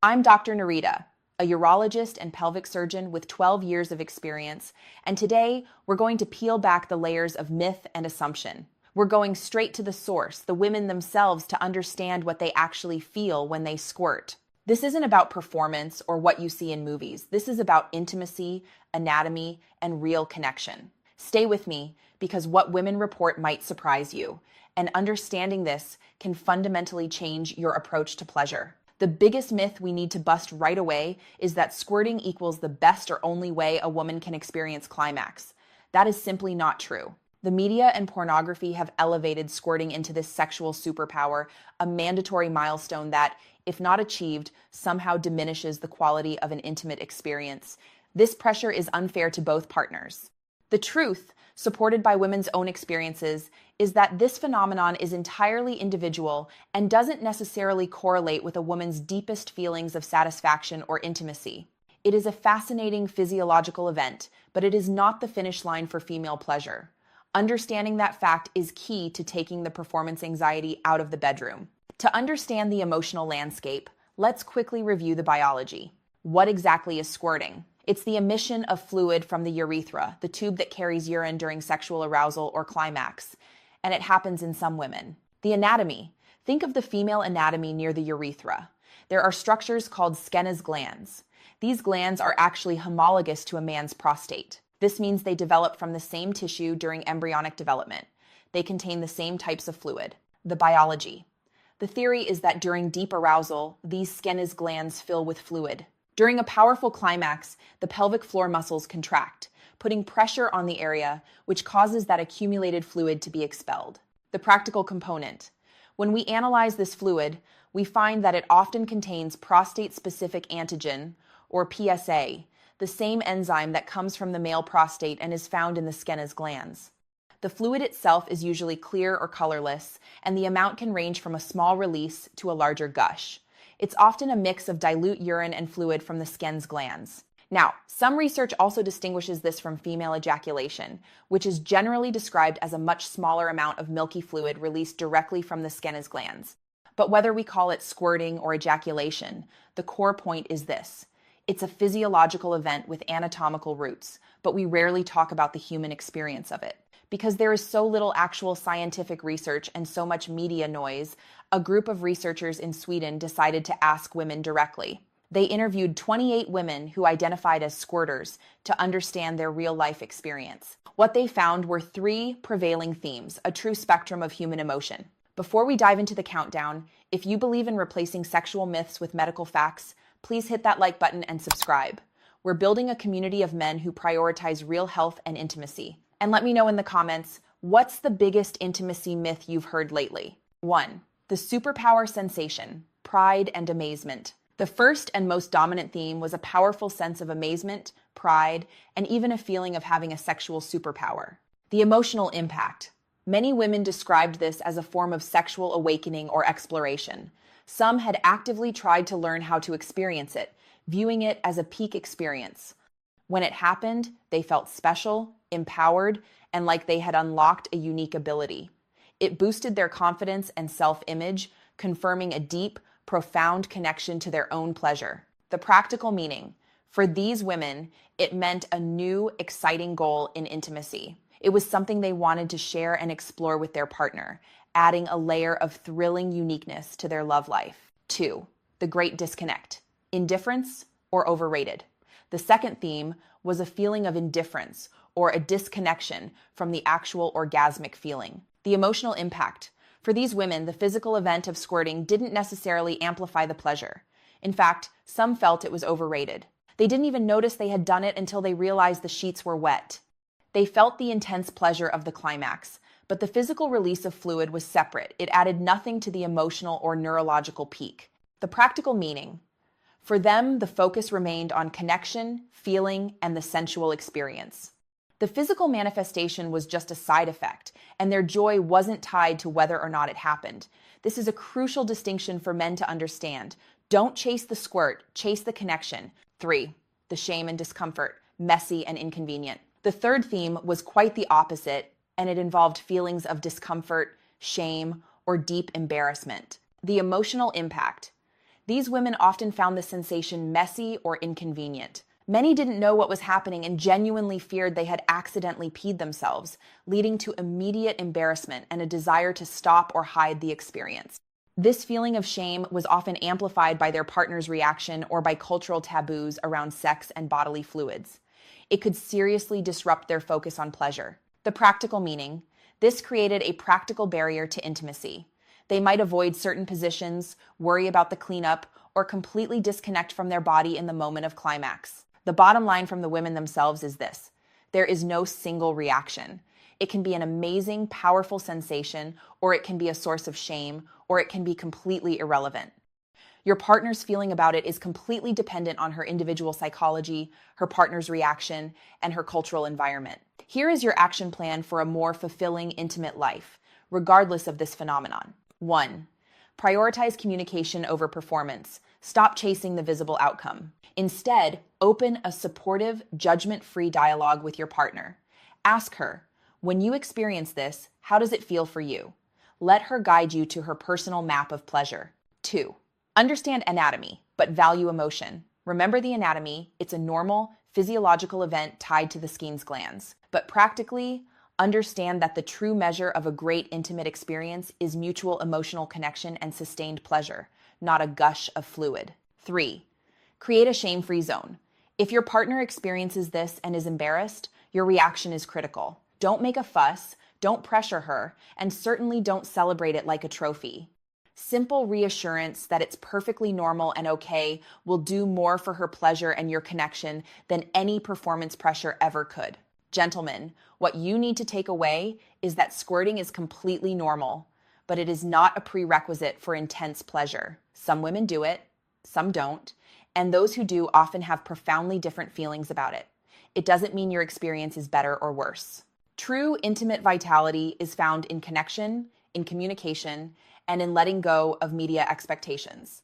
I'm Dr. Nerita, a urologist and pelvic surgeon with 12 years of experience, and today we're going to peel back the layers of myth and assumption. We're going straight to the source, the women themselves, to understand what they actually feel when they squirt. This isn't about performance or what you see in movies. This is about intimacy, anatomy, and real connection. Stay with me because what women report might surprise you, and understanding this can fundamentally change your approach to pleasure. The biggest myth we need to bust right away is that squirting equals the best or only way a woman can experience climax. That is simply not true. The media and pornography have elevated squirting into this sexual superpower, a mandatory milestone that, if not achieved, somehow diminishes the quality of an intimate experience. This pressure is unfair to both partners. The truth, supported by women's own experiences, is that this phenomenon is entirely individual and doesn't necessarily correlate with a woman's deepest feelings of satisfaction or intimacy. It is a fascinating physiological event, but it is not the finish line for female pleasure. Understanding that fact is key to taking the performance anxiety out of the bedroom. To understand the emotional landscape, let's quickly review the biology. What exactly is squirting? It's the emission of fluid from the urethra, the tube that carries urine during sexual arousal or climax, and it happens in some women. The anatomy. Think of the female anatomy near the urethra. There are structures called Skene's glands. These glands are actually homologous to a man's prostate. This means they develop from the same tissue during embryonic development. They contain the same types of fluid. The biology. The theory is that during deep arousal, these Skene's glands fill with fluid. During a powerful climax, the pelvic floor muscles contract, putting pressure on the area, which causes that accumulated fluid to be expelled. The practical component. When we analyze this fluid, we find that it often contains prostate-specific antigen, or PSA, the same enzyme that comes from the male prostate and is found in the Skene's glands. The fluid itself is usually clear or colorless, and the amount can range from a small release to a larger gush. It's often a mix of dilute urine and fluid from the Skene's glands. Now, some research also distinguishes this from female ejaculation, which is generally described as a much smaller amount of milky fluid released directly from the Skene's glands. But whether we call it squirting or ejaculation, the core point is this. It's a physiological event with anatomical roots, but we rarely talk about the human experience of it. Because there is so little actual scientific research and so much media noise, a group of researchers in Sweden decided to ask women directly. They interviewed 28 women who identified as squirters to understand their real-life experience. What they found were 3 prevailing themes, a true spectrum of human emotion. Before we dive into the countdown, if you believe in replacing sexual myths with medical facts, please hit that like button and subscribe. We're building a community of men who prioritize real health and intimacy. And let me know in the comments, what's the biggest intimacy myth you've heard lately? 1. The superpower sensation, pride and amazement. The first and most dominant theme was a powerful sense of amazement, pride, and even a feeling of having a sexual superpower. The emotional impact. Many women described this as a form of sexual awakening or exploration. Some had actively tried to learn how to experience it, viewing it as a peak experience. When it happened, they felt special, empowered, and like they had unlocked a unique ability. It boosted their confidence and self-image, confirming a deep, profound connection to their own pleasure. The practical meaning. For these women, it meant a new, exciting goal in intimacy. It was something they wanted to share and explore with their partner, adding a layer of thrilling uniqueness to their love life. 2. The great disconnect. Indifference or overrated. The second theme was a feeling of indifference or a disconnection from the actual orgasmic feeling. The emotional impact. For these women, the physical event of squirting didn't necessarily amplify the pleasure. In fact, some felt it was overrated. They didn't even notice they had done it until they realized the sheets were wet. They felt the intense pleasure of the climax, but the physical release of fluid was separate. It added nothing to the emotional or neurological peak. The practical meaning. For them, the focus remained on connection, feeling, and the sensual experience. The physical manifestation was just a side effect, and their joy wasn't tied to whether or not it happened. This is a crucial distinction for men to understand. Don't chase the squirt, chase the connection. 3. The shame and discomfort, messy and inconvenient. The third theme was quite the opposite, and it involved feelings of discomfort, shame, or deep embarrassment. The emotional impact. These women often found the sensation messy or inconvenient. Many didn't know what was happening and genuinely feared they had accidentally peed themselves, leading to immediate embarrassment and a desire to stop or hide the experience. This feeling of shame was often amplified by their partner's reaction or by cultural taboos around sex and bodily fluids. It could seriously disrupt their focus on pleasure. The practical meaning: this created a practical barrier to intimacy. They might avoid certain positions, worry about the cleanup, or completely disconnect from their body in the moment of climax. The bottom line from the women themselves is this: there is no single reaction. It can be an amazing, powerful sensation, or it can be a source of shame, or it can be completely irrelevant. Your partner's feeling about it is completely dependent on her individual psychology, her partner's reaction, and her cultural environment. Here is your action plan for a more fulfilling, intimate life, regardless of this phenomenon. 1. Prioritize communication over performance. Stop chasing the visible outcome. Instead, open a supportive, judgment-free dialogue with your partner. Ask her, when you experience this, how does it feel for you? Let her guide you to her personal map of pleasure. 2. Understand anatomy, but value emotion. Remember the anatomy, it's a normal, physiological event tied to the Skene's glands. But practically, understand that the true measure of a great intimate experience is mutual emotional connection and sustained pleasure, not a gush of fluid. 3. Create a shame-free zone. If your partner experiences this and is embarrassed, your reaction is critical. Don't make a fuss, don't pressure her, and certainly don't celebrate it like a trophy. Simple reassurance that it's perfectly normal and okay will do more for her pleasure and your connection than any performance pressure ever could. Gentlemen, what you need to take away is that squirting is completely normal, but it is not a prerequisite for intense pleasure. Some women do it, some don't, and those who do often have profoundly different feelings about it. It doesn't mean your experience is better or worse. True intimate vitality is found in connection, in communication, and in letting go of media expectations.